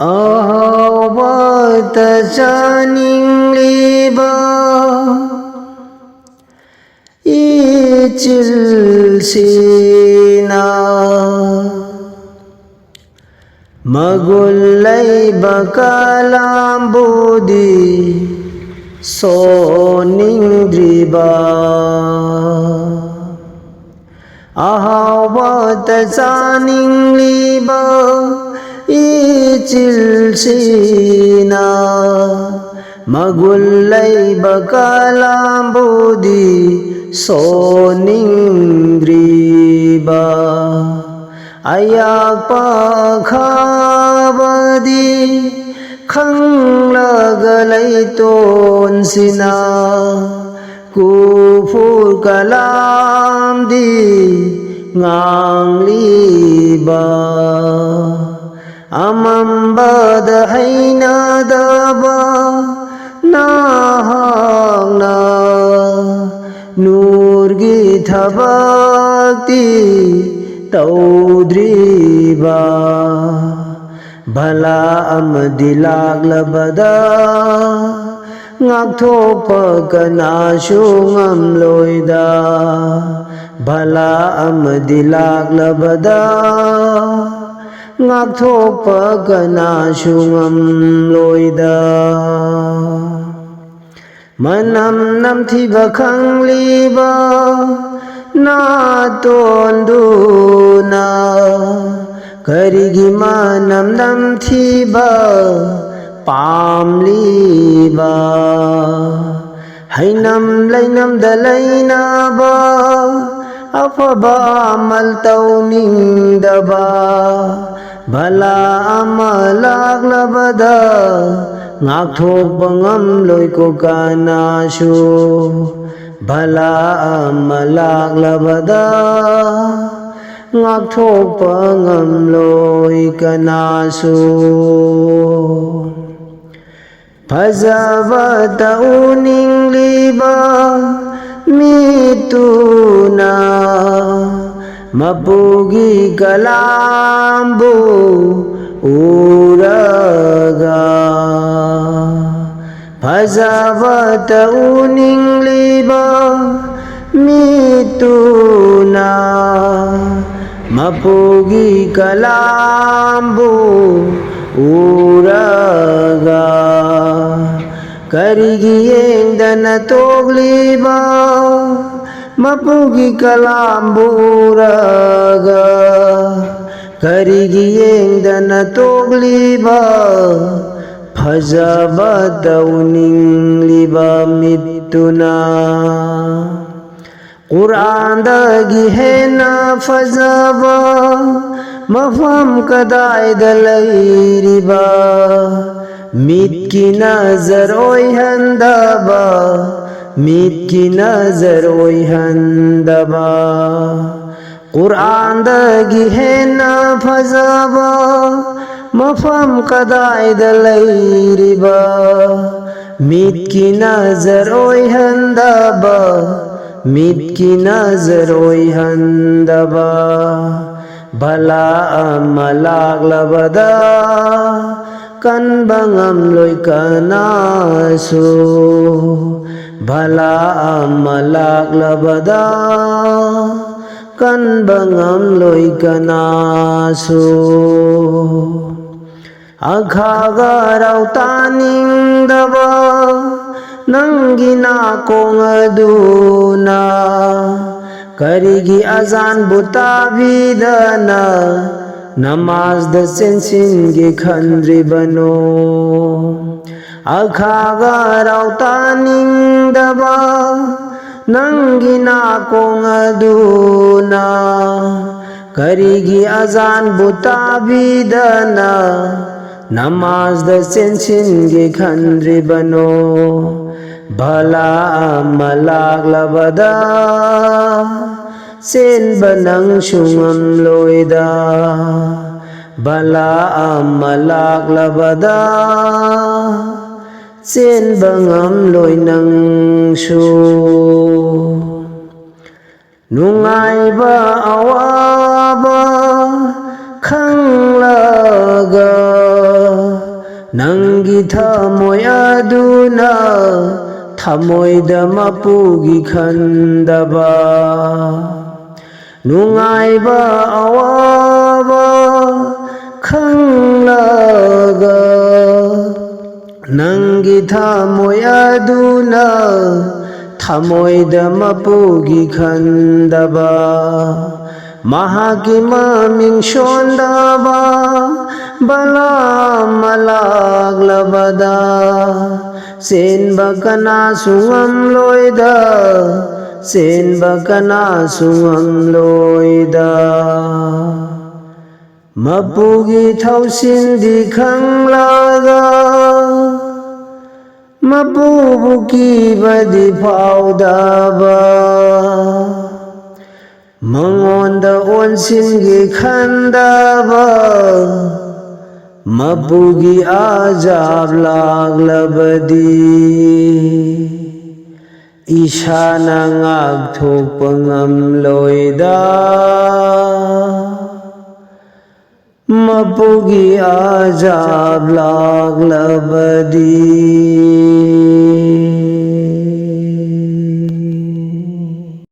ꯑꯍꯥꯎꯕꯇ ꯆꯥꯅꯤꯡꯂꯤꯕ ꯏꯆꯤꯜꯁꯤꯅ ꯃꯒꯨꯟ ꯂꯩꯕ ꯀꯂꯥꯝꯕꯨꯗꯤ ꯁꯣꯟꯅꯤꯡꯗ꯭ꯔꯤꯕ ꯑꯍꯥꯎꯕꯇ ꯆꯥꯅꯤꯡꯂꯤꯕ 이질시나 마굴 레이바 칼람부디 소닝드리바 아약파 카바디 캉라갈레이톤시나 구풀 칼람디 ngangliba amambada hainadaba nahangna nurgi thabakti taudriba bhala amadi laglabada ngakthokpa kanashu ngamloida bhala amadi laglabada ngakthokpa kanashu ngamloida manam namthiba khangliba natonduna karigi manam namthiba pamliba hainam lainam dalainaba afaba amal tauningdaba bhala amalaglabada ngakthokpa ngamloi ko kanashu bhala amalaglabada ngakthokpa ngamloi kanashu phajabata uningliba mituna mapugi kalambu uraga phajabata uningliba mituna mapugi kalambu uraga karigi yengdana togliba mapugi kalambu uraga karigi yengdana togliba phajabata uningliba mituna Qur'andagi hena fajaba mafham kadaida layriba mitki nazar oyhandaba mitki nazar oyhandaba Qur'andagi hena fajaba mafham kadaida layriba mitki nazar oyhandaba mitki nazar oyhandaba bhala amalaglabada kan bangam loi kanasu bhala amalaglabada kan bangam loi kanasu aghagarau taningdaba nangi nakong aduna karigi azan butabidana namaz da sensingi khandribano aghagarau taningdaba nangi nakong aduna karigi azan butabidana namaz da sensingi khandribano bhala amalaglabada sen banang shungam loida bhala amalaglabada sen bangam loinang shu nungaiba awaba khanglaga ꯅꯪꯒꯤ ꯊꯃꯣꯏ ꯑꯗꯨꯅ ꯊꯃꯣꯏꯗ ꯃꯄꯨꯒꯤ ꯈꯟꯗꯕ ꯅꯨꯡꯉꯥꯏꯕ ꯑꯋꯥꯕ ꯈꯪꯂꯒ ꯅꯪꯒꯤ ꯊꯃꯣꯏ ꯑꯗꯨꯅ ꯊꯃꯣꯏꯗ ꯃꯄꯨꯒꯤ ꯈꯟꯗꯕ ꯃꯍꯥꯛꯀꯤ ꯃꯃꯤꯡ ꯁꯣꯟꯗꯕ ꯕꯂꯥ ꯃꯥꯂꯥꯛꯂꯕꯗ ꯆꯦꯟꯕ ꯀꯅꯥꯁꯨ ꯉꯝꯂꯣꯏꯗ ꯆꯦꯟꯕ ꯀꯅꯥꯁꯨ ꯉꯝꯂꯣꯏꯗ ꯃꯄꯨꯒꯤ ꯊꯧꯁꯤꯜꯗꯤ ꯈꯪꯂꯒ ꯃꯄꯨꯕꯨ ꯀꯤꯕꯗꯤ ꯐꯥꯎꯗꯕ ꯃꯉꯣꯟꯗ ꯑꯣꯟꯁꯤꯟꯒꯦ ꯈꯟꯗꯕ ꯃꯄꯨꯒꯤ ꯑꯖꯥꯕ ꯂꯥꯛꯂꯕꯗꯤ ꯏꯁꯥꯅ ꯉꯥꯛꯊꯣꯛꯄ ꯉꯝꯂꯣꯏꯗ ꯃꯄꯨꯒꯤ ꯑꯖꯥꯕ ꯂꯥꯛꯂꯕꯗꯤ